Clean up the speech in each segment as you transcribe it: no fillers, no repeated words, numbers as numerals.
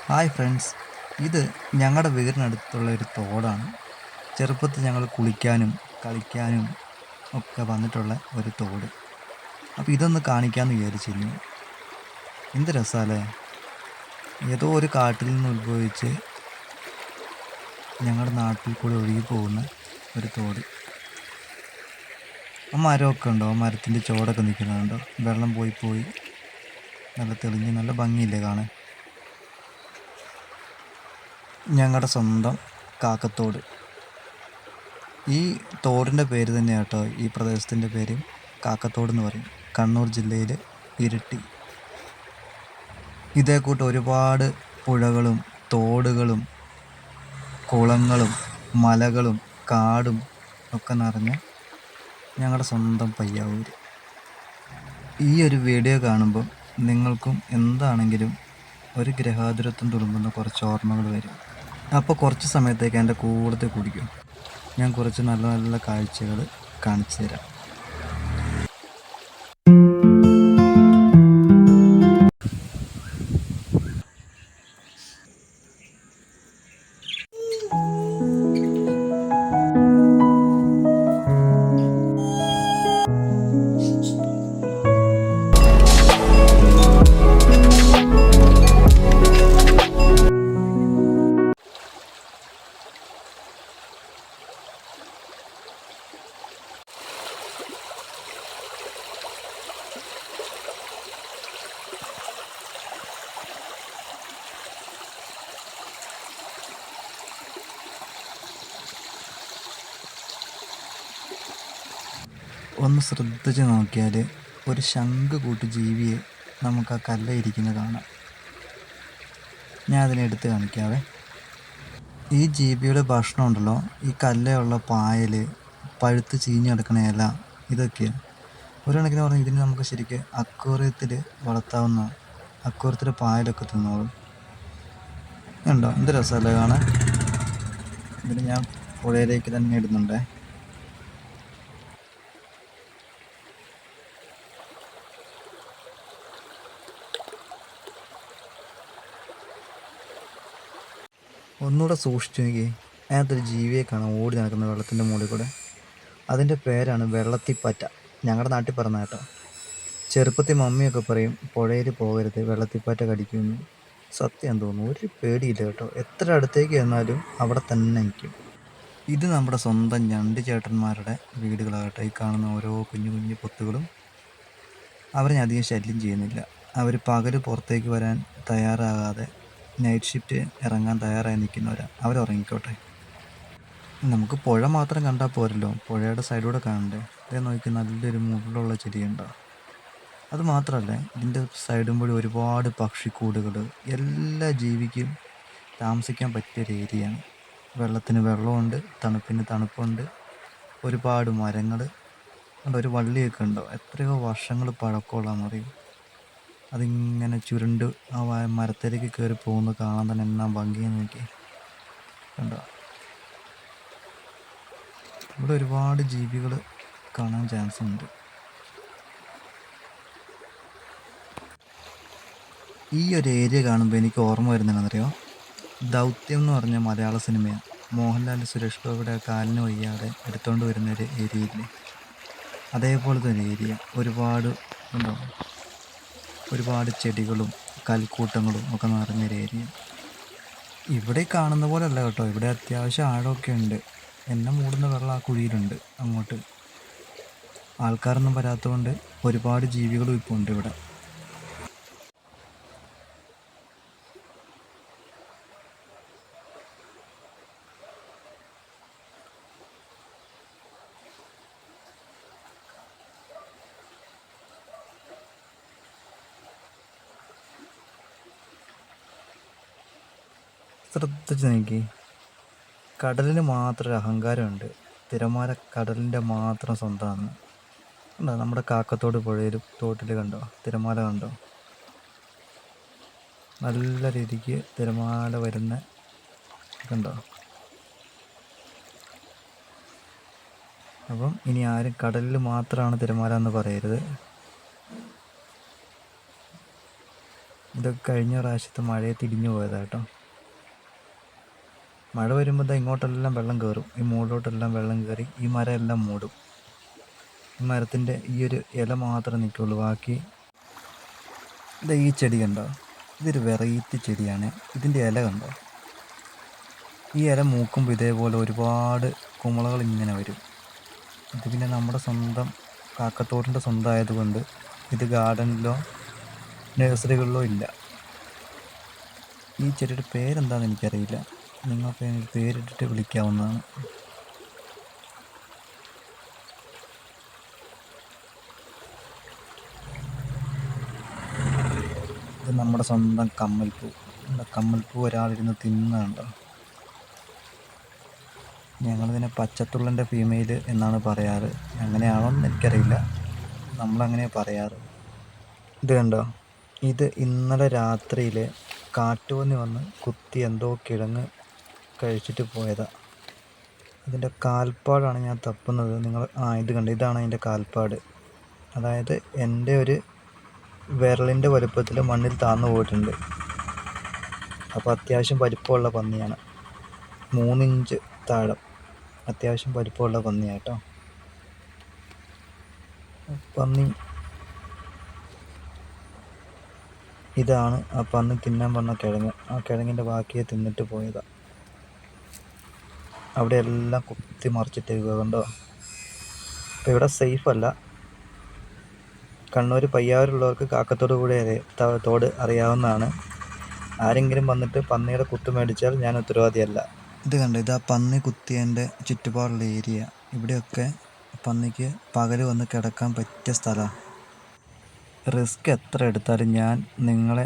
Hi friends, ഇത് ഞങ്ങളുടെ വീടിനടുത്തുള്ള ഒരു തോടാണ്. ചെറുപ്പത്തിൽ ഞങ്ങൾ കുളിക്കാനും കളിക്കാനും ഒക്കെ വന്നിട്ടുള്ള ഒരു തോട്. അപ്പോൾ ഇതൊന്ന് കാണിക്കാമെന്ന് വിചാരിച്ചിരുന്നു. എന്ത് രസമല്ലേ! ഏതോ ഒരു കാട്ടിൽ നിന്ന് ഉത്ഭവിച്ച് ഞങ്ങളുടെ നാട്ടിൽ കൂടെ ഒഴുകി പോകുന്ന ഒരു തോട്. ആ മരമൊക്കെ ഉണ്ടോ? ആ മരത്തിൻ്റെ ചോടൊക്കെ നിൽക്കുന്നുണ്ടോ? വെള്ളം പോയി പോയി നല്ല തെളിഞ്ഞ് നല്ല ഭംഗിയില്ലേ കാണാൻ. ഞങ്ങളുടെ സ്വന്തം കാക്കത്തോട്. ഈ തോടിൻ്റെ പേര് തന്നെയാണ് കേട്ടോ, ഈ പ്രദേശത്തിൻ്റെ പേര് കാക്കത്തോട് എന്ന് പറയും. കണ്ണൂർ ജില്ലയിൽ ഇരിട്ടി. ഇതേക്കൂട്ട് ഒരുപാട് പുഴകളും തോടുകളും കുളങ്ങളും മലകളും കാടും ഒക്കെ നിറഞ്ഞ ഞങ്ങളുടെ സ്വന്തം പയ്യാവൂര്. ഈ ഒരു വീഡിയോ കാണുമ്പോൾ നിങ്ങൾക്കും എന്താണെങ്കിലും ഒരു ഗ്രഹാതുരത്വം തുളുമ്പുന്ന കുറച്ച് ഓർമ്മകൾ വരും. അപ്പോൾ കുറച്ച് സമയത്തേക്ക് എൻ്റെ കൂടെ കുടിക്കും. ഞാൻ കുറച്ച് നല്ല നല്ല കാഴ്ചകൾ കാണിച്ചു തരാം. ഒന്ന് ശ്രദ്ധിച്ച് നോക്കിയാൽ ഒരു ശംഖ് കൂട്ട് ജീവിയെ നമുക്ക് ആ കല്ലയിരിക്കുന്നത് കാണാം. ഞാൻ അതിനെ എടുത്ത് കാണിക്കാവേ. ഈ ജീവിയുടെ ഭക്ഷണം ഉണ്ടല്ലോ, ഈ കല്ലുള്ള പായൽ, പഴുത്ത് ചീഞ്ഞ് കിടക്കണ ഇല, ഇതൊക്കെയാണ്. ഒരു കണക്കിന് പറഞ്ഞാൽ ഇതിന് നമുക്ക് ശരിക്കും അക്വേറിയത്തിൽ വളർത്താവുന്ന, അക്വേറിയത്തിൽ പായലൊക്കെ തിന്നോളും. ഉണ്ടോ? എന്ത് രസമല്ലേ കാണാൻ. ഇതിന് ഞാൻ പുഴയിലേക്ക് തന്നെ ഇടുന്നുണ്ടേ. ഒന്നുകൂടെ സൂക്ഷിച്ചു നോക്കി. അതിനകത്തൊരു ജീവിയെ കാണാം ഓടി നടക്കുന്ന വെള്ളത്തിൻ്റെ മുകളിൽ കൂടെ. അതിൻ്റെ പേരാണ് വെള്ളത്തിപ്പാറ്റ. ഞങ്ങളുടെ നാട്ടിൽ പറഞ്ഞ കേട്ടോ. ചെറുപ്പത്തിൽ മമ്മിയൊക്കെ പറയും പുഴയിൽ പോകരുത്, വെള്ളത്തിപ്പാറ്റ കടിക്കുമെന്ന്. സത്യം തോന്നുന്നു, ഒരു പേടിയില്ല കേട്ടോ. എത്ര അടുത്തേക്ക് ചെന്നാലും അവിടെ തന്നെ നിൽക്കും. ഇത് നമ്മുടെ സ്വന്തം ഞണ്ട് ചേട്ടന്മാരുടെ വീടുകളാകട്ടെ. ഈ കാണുന്ന ഓരോ കുഞ്ഞു കുഞ്ഞു പൊത്തുകളും അവരെ അധികം ശല്യം ചെയ്യുന്നില്ല. അവർ പകൽ പുറത്തേക്ക് വരാൻ തയ്യാറാകാതെ നൈറ്റ് ഷിഫ്റ്റ് ഇറങ്ങാൻ തയ്യാറായി നിൽക്കുന്നവരാണ്. അവരുറങ്ങിക്കോട്ടെ. നമുക്ക് പുഴ മാത്രം കണ്ടാൽ പോരല്ലോ, പുഴയുടെ സൈഡിലൂടെ കാണണ്ടേ. അതേ നോക്കി നല്ലൊരു മുള്ളുള്ള ചെടിയുണ്ടോ. അത് മാത്രമല്ല, ഇതിൻ്റെ സൈഡും കൂടി ഒരുപാട് പക്ഷിക്കൂടുകൾ, എല്ലാ ജീവിക്കും താമസിക്കാൻ പറ്റിയൊരു ഏരിയയാണ്. വെള്ളത്തിന് വെള്ളമുണ്ട്, തണുപ്പിന് തണുപ്പുണ്ട്, ഒരുപാട് മരങ്ങൾ ഉണ്ട്. ഒരു വള്ളിയൊക്കെ ഉണ്ടോ, എത്രയോ വർഷങ്ങൾ പഴക്കമുള്ളതെന്നറിയും. അതിങ്ങനെ ചുരുണ്ട് ആ മരത്തിലേക്ക് കയറി പോകുന്നത് കാണാൻ തന്നെ എന്നാ ഭംഗിയെന്ന് നോക്കി. കണ്ടോ, ഇവിടെ ഒരുപാട് ജീവികൾ കാണാൻ ചാൻസ് ഉണ്ട്. ഈ ഒരു ഏരിയ കാണുമ്പോൾ എനിക്ക് ഓർമ്മ വരുന്നതെന്നറിയോ, ദൗത്യം എന്ന് പറഞ്ഞ മലയാള സിനിമയാണ്. മോഹൻലാൽ സുരേഷ് ഗോപിയുടെ കാലിന് വയ്യാതെ എടുത്തുകൊണ്ട് വരുന്നൊരു ഏരിയയില്ലേ, അതേപോലത്തെ ഒരു ഏരിയ. ഒരുപാട് ഉണ്ടോ, ഒരുപാട് ചെടികളും കൽക്കൂട്ടങ്ങളും ഒക്കെ നിറഞ്ഞൊരു ഏരിയ. ഇവിടെ കാണുന്ന പോലെ അല്ല കേട്ടോ, ഇവിടെ അത്യാവശ്യം ആഴമൊക്കെ ഉണ്ട്. എന്നെ മൂടുന്ന വെള്ളം ആ കുഴിയിലുണ്ട്. അങ്ങോട്ട് ആൾക്കാരൊന്നും വരാത്തതുകൊണ്ട് ഒരുപാട് ജീവികളും ഇപ്പോൾ ഉണ്ട് ഇവിടെ. ശ്രദ്ധിച്ച് നോക്കി, കടലിന് മാത്രം ഒരു അഹങ്കാരമുണ്ട്. തിരമാല കടലിൻ്റെ മാത്രം സ്വന്തമാണ്. കണ്ടോ, നമ്മുടെ കാക്കത്തോട് പുഴയിൽ തോട്ടിൽ കണ്ടോ തിരമാല കണ്ടോ. നല്ല രീതിക്ക് തിരമാല വരുന്ന കണ്ടോ. അപ്പം ഇനി ആരും കടലിൽ മാത്രമാണ് തിരമാല എന്ന് പറയരുത്. ഇതൊക്കെ കഴിഞ്ഞ പ്രാവശ്യത്തെ മഴയെ തിരിഞ്ഞു പോയതാണ് കേട്ടോ. മഴ വരുമ്പോൾ ദാ ഇങ്ങോട്ടെല്ലാം വെള്ളം കയറും, ഈ മുകളിലോട്ടെല്ലാം വെള്ളം കയറി ഈ മരം എല്ലാം മൂടും. ഈ മരത്തിൻ്റെ ഈ ഒരു ഇല മാത്രമേ നിൽക്കുള്ളൂ, ബാക്കി ഇതാ ഈ ചെടി കണ്ടോ, ഇതൊരു വെറൈറ്റി ചെടിയാണ്. ഇതിൻ്റെ ഇല കണ്ടോ, ഈ ഇല മൂക്കുമ്പോൾ ഇതേപോലെ ഒരുപാട് കുമിളകൾ ഇങ്ങനെ വരും. ഇത് പിന്നെ നമ്മുടെ സ്വന്തം കാക്കത്തോടിൻ്റെ സ്വന്തം ആയതുകൊണ്ട് ഇത് ഗാർഡനിലോ നഴ്സറികളിലോ ഇല്ല. ഈ ചെടിയുടെ പേരെന്താണെന്ന് എനിക്കറിയില്ല, നിങ്ങൾക്ക് അതിന് പേരിട്ടിട്ട് വിളിക്കാവുന്നതാണ്. ഇത് നമ്മുടെ സ്വന്തം കമ്മൽപ്പൂ. കമ്മൽപ്പൂ ഒരാളിരുന്ന് തിന്നുന്നുണ്ടോ. ഞങ്ങളിതിനെ പച്ചത്തുള്ളൻ്റെ ഫീമെയിൽ എന്നാണ് പറയാറ്, അങ്ങനെയാണോന്ന് എനിക്കറിയില്ല, നമ്മളങ്ങനെ പറയാറ്. ഇത് കണ്ടോ, ഇത് ഇന്നലെ രാത്രിയിൽ കാട്ടുപന്നി വന്ന് കുത്തി എന്തോ കിഴങ്ങ് കഴിച്ചിട്ട് പോയതാണ്. ഇതിൻ്റെ കാൽപ്പാടാണ് ഞാൻ തപ്പുന്നത്. നിങ്ങൾ ഇത് കണ്ടോ, ഇതാണ് അതിൻ്റെ കാൽപ്പാട്. അതായത് എൻ്റെ ഒരു വിരലിൻ്റെ വലുപ്പത്തിൽ മണ്ണിൽ താന്നു പോയിട്ടുണ്ട്. അപ്പോൾ അത്യാവശ്യം വലിപ്പമുള്ള പന്നിയാണ്, 3 ഇഞ്ച് താഴം, അത്യാവശ്യം വലിപ്പമുള്ള പന്നിയാട്ടോ. പന്നി ഇതാണ് ആ പന്നി തിന്നാൻ വന്ന കിഴങ്ങ്. ആ കിഴങ്ങിൻ്റെ ബാക്കിയെ തിന്നിട്ട് പോയതാണ്. അവിടെ എല്ലാം കുത്തി മറിച്ചിട്ടേക്കുക കണ്ടോ. അപ്പോൾ ഇവിടെ സേഫല്ല. കണ്ണൂർ പയ്യാവൂരുള്ളവർക്ക് കാക്കത്തോട് കൂടെ തോട് അറിയാവുന്നതാണ്. ആരെങ്കിലും വന്നിട്ട് പന്നിയുടെ കുത്ത് മേടിച്ചാൽ ഞാൻ ഉത്തരവാദിയല്ല. ഇത് കണ്ടോ, ഇതാ പന്നി കുത്തിയതിൻ്റെ ചുറ്റുപാടുള്ള ഏരിയ. ഇവിടെയൊക്കെ പന്നിക്ക് പകൽ വന്ന് കിടക്കാൻ പറ്റിയ സ്ഥലമാണ്. റിസ്ക് എത്ര എടുത്താലും ഞാൻ നിങ്ങളെ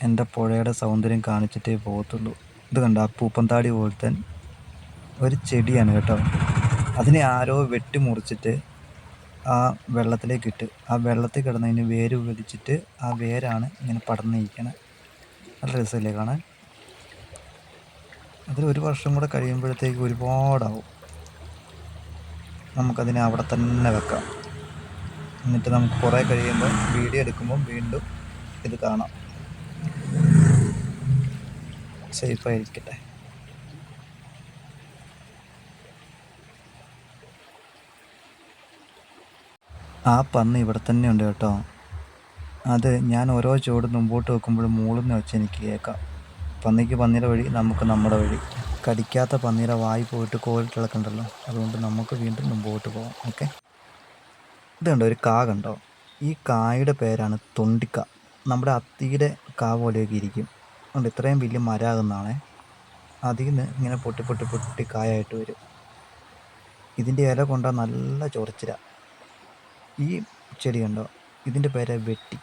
എൻ്റെ പുഴയുടെ സൗന്ദര്യം കാണിച്ചിട്ടേ പോകത്തുള്ളൂ. ഇത് കണ്ടോ, പൂപ്പന്താടി പോലത്തെ ഒരു ചെടിയാണ് കേട്ടോ. അതിനെ ആരോ വെട്ടിമുറിച്ചിട്ട് ആ വെള്ളത്തിലേക്ക് ഇട്ട്, ആ വെള്ളത്തിൽ കിടന്നതിന് വേര് വലിച്ചിട്ട് ആ വേരാണ് ഇങ്ങനെ പടർന്നിരിക്കണത്. നല്ല രസമല്ലേ കാണാൻ. അതിൽ 1 വർഷം കൂടെ കഴിയുമ്പോഴത്തേക്ക് ഒരുപാടാവും. നമുക്കതിനെ അവിടെ തന്നെ വെക്കാം. എന്നിട്ട് നമുക്ക് കുറേ കഴിയുമ്പോൾ വീഡിയോ എടുക്കുമ്പോൾ വീണ്ടും ഇത് കാണാം. സേഫായിരിക്കട്ടെ. ആ പന്നി ഇവിടെ തന്നെ ഉണ്ട് കേട്ടോ. അത് ഞാൻ ഓരോ ചുവട് മുമ്പോട്ട് വെക്കുമ്പോഴും മൂളുന്ന വെച്ച് എനിക്ക് കേൾക്കാം. പന്നിക്ക് പന്നിയുടെ വഴി, നമുക്ക് നമ്മുടെ വഴി. കടിക്കാത്ത പന്നിയുടെ വായി പോയിട്ട് കോലിട്ടിളക്കണ്ടല്ലോ, അതുകൊണ്ട് നമുക്ക് വീണ്ടും മുമ്പോട്ട് പോകാം. ഓക്കെ. ഇത് കണ്ടോ, ഒരു കാ കണ്ടോ, ഈ കായുടെ പേരാണ് തൊണ്ടിക്ക. നമ്മുടെ അത്തിയുടെ കാ പോലെയൊക്കെ ഇരിക്കും. അതുകൊണ്ട് ഇത്രയും വലിയ മരമാകുന്നതാണേ. അതിൽ നിന്ന് ഇങ്ങനെ പൊട്ടി പൊട്ടി പൊട്ടി കായായിട്ട് വരും. ഇതിൻ്റെ ഇല കൊണ്ടാൽ നല്ല ചൊറിച്ചിലാണ്. ഈ ചെടി കണ്ടോ, ഇതിൻ്റെ പേര് വെട്ടി.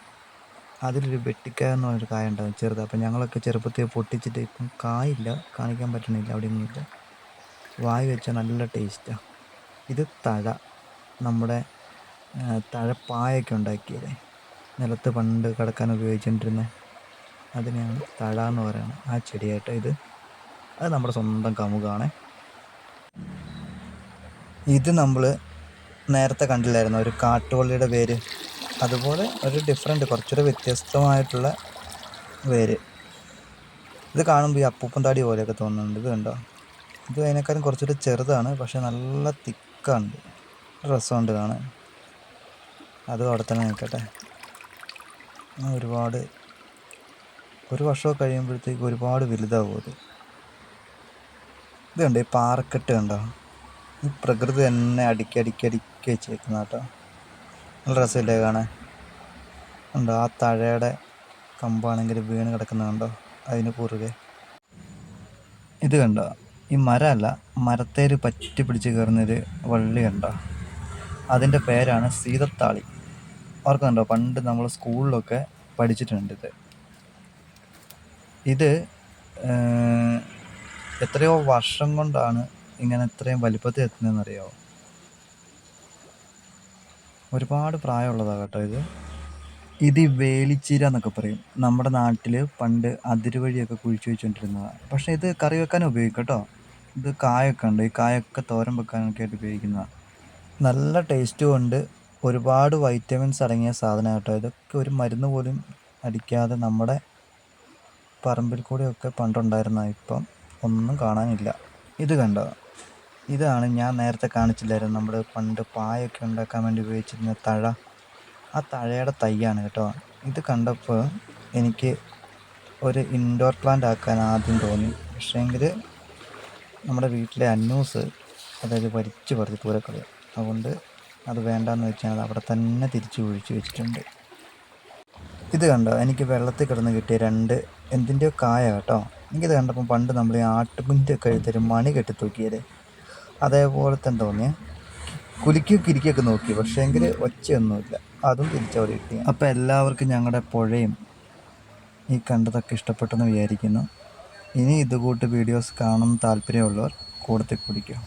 അതിലൊരു വെട്ടിക്കായ എന്ന് പറഞ്ഞൊരു കായ ഉണ്ടാകും, ചെറുത്. അപ്പം ഞങ്ങളൊക്കെ ചെറുപ്പത്തിൽ പൊട്ടിച്ചിട്ട് ഇപ്പം കായില്ല, കാണിക്കാൻ പറ്റണില്ല, അവിടെ ഒന്നുമില്ല. വായി വെച്ചാൽ നല്ല ടേസ്റ്റാണ്. ഇത് തഴ, നമ്മുടെ തഴപ്പായൊക്കെ ഉണ്ടാക്കിയത് നിലത്ത് പണ്ട് കിടക്കാൻ ഉപയോഗിച്ചുകൊണ്ടിരുന്ന അതിനെയാണ് തഴ എന്ന് പറയുന്നത്. ആ ചെടിയായിട്ട് ഇത്, അത് നമ്മുടെ സ്വന്തം കമുകാണ്. ഇത് നമ്മൾ നേരത്തെ കണ്ടില്ലായിരുന്നു, ഒരു കാട്ടുവള്ളിയുടെ വേര്. അതുപോലെ ഒരു കുറച്ചുകൂടെ വ്യത്യസ്തമായിട്ടുള്ള വേര്. ഇത് കാണുമ്പോൾ ഈ അപ്പൂപ്പൻ പോലെയൊക്കെ തോന്നുന്നുണ്ട്. ഇത് കണ്ടോ, ഇത് അതിനേക്കാളും കുറച്ചുകൂടി ചെറുതാണ്, പക്ഷെ നല്ല തിക്കാണ്, രസമുണ്ട് കാണാൻ. അതും അവിടെ തന്നെ നിൽക്കട്ടെ. ഒരുപാട് 1 വർഷമൊക്കെ കഴിയുമ്പോഴത്തേക്ക് ഒരുപാട് വലുതാവും അത്. ഇത് കണ്ടോ, ഈ പാറക്കെട്ട് കണ്ടോ, ഈ പ്രകൃതി തന്നെ അടുക്കി അടുക്കി അടുക്കി വെച്ചേക്കുന്ന കേട്ടോ. നല്ല രസമില്ലേ കാണാൻ. ഉണ്ടോ, ആ തഴയുടെ കമ്പാണെങ്കിൽ വീണ് കിടക്കുന്നുണ്ടോ അതിന് കുറുകെ. ഇത് കണ്ടോ, ഈ മരമല്ല, മരത്തേര് പറ്റി പിടിച്ച് കയറുന്നൊരു വള്ളി കണ്ടോ, അതിൻ്റെ പേരാണ് സീതത്താളി. ഓർക്കുന്നുണ്ടോ, പണ്ട് നമ്മൾ സ്കൂളിലൊക്കെ പഠിച്ചിട്ടുണ്ട് ഇത്. എത്രയോ വർഷം കൊണ്ടാണ് ഇങ്ങനെ ഇത്രയും വലിപ്പത്തിൽ എത്തുന്നതെന്നറിയാമോ. ഒരുപാട് പ്രായമുള്ളതാണ് കേട്ടോ ഇത്. ഇത് വേലിച്ചീര എന്നൊക്കെ പറയും. നമ്മുടെ നാട്ടിൽ പണ്ട് അതിരുവഴിയൊക്കെ കുഴിച്ച് വെച്ചുകൊണ്ടിരുന്നതാണ്. പക്ഷേ ഇത് കറി വെക്കാനും ഉപയോഗിക്കും കേട്ടോ. ഇത് കായൊക്കെ ഉണ്ട്, ഈ കായൊക്കെ തോരൻ വെക്കാനൊക്കെ ആയിട്ട് ഉപയോഗിക്കുന്നതാണ്. നല്ല ടേസ്റ്റും ഉണ്ട്, ഒരുപാട് വൈറ്റമിൻസ് അടങ്ങിയ സാധനം കേട്ടോ. ഇതൊക്കെ ഒരു മരുന്ന് പോലും അടിക്കാതെ നമ്മുടെ പറമ്പിൽ കൂടെയൊക്കെ പണ്ടുണ്ടായിരുന്ന ഇപ്പം ഒന്നും കാണാനില്ല. ഇത് കണ്ടോ, ഇതാണ് ഞാൻ നേരത്തെ കാണിച്ചില്ലായിരുന്നു നമ്മൾ പണ്ട് പായൊക്കെ ഉണ്ടാക്കാൻ വേണ്ടി ഉപയോഗിച്ചിരുന്ന തഴ. ആ തഴയുടെ തൈയാണ് കേട്ടോ. ഇത് കണ്ടപ്പോൾ എനിക്ക് ഒരു ഇൻഡോർ പ്ലാന്റ് ആക്കാൻ ആദ്യം തോന്നി. പക്ഷേങ്കിൽ നമ്മുടെ വീട്ടിലെ അന്നൂസ് അതായത് വലിച്ചു പറിച്ച് ദൂരെ കളയും. അതുകൊണ്ട് അത് വേണ്ടാന്ന് വെച്ചാൽ അവിടെ തന്നെ തിരിച്ച് ഒഴിച്ച് വെച്ചിട്ടുണ്ട്. ഇത് കണ്ടോ, എനിക്ക് വെള്ളത്തിൽ കിടന്ന് കിട്ടിയ രണ്ട് എന്തിൻ്റെയോ കായ കേട്ടോ. എനിക്കിത് കണ്ടപ്പോൾ പണ്ട് നമ്മൾ ഈ ആട്ടുകുഞ്ഞിൻ്റെ കഴുത്തൊരു മണി കെട്ടി തൂക്കിയത് അതേപോലെ തന്നെ തോന്നിയേ. കുലുക്കി കിരിക്കൊക്കെ നോക്കി, പക്ഷേ എങ്കിൽ ഒച്ചയൊന്നുമില്ല. അതും തിരിച്ചവിടെ കിട്ടി. അപ്പോൾ എല്ലാവർക്കും ഞങ്ങളുടെ പുഴയും ഈ കണ്ടതൊക്കെ ഇഷ്ടപ്പെട്ടെന്ന് വിചാരിക്കുന്നു. ഇനി ഇതുകൂട്ട് വീഡിയോസ് കാണുന്ന താല്പര്യമുള്ളവർ കൂടത്തിൽ കുടിക്കും.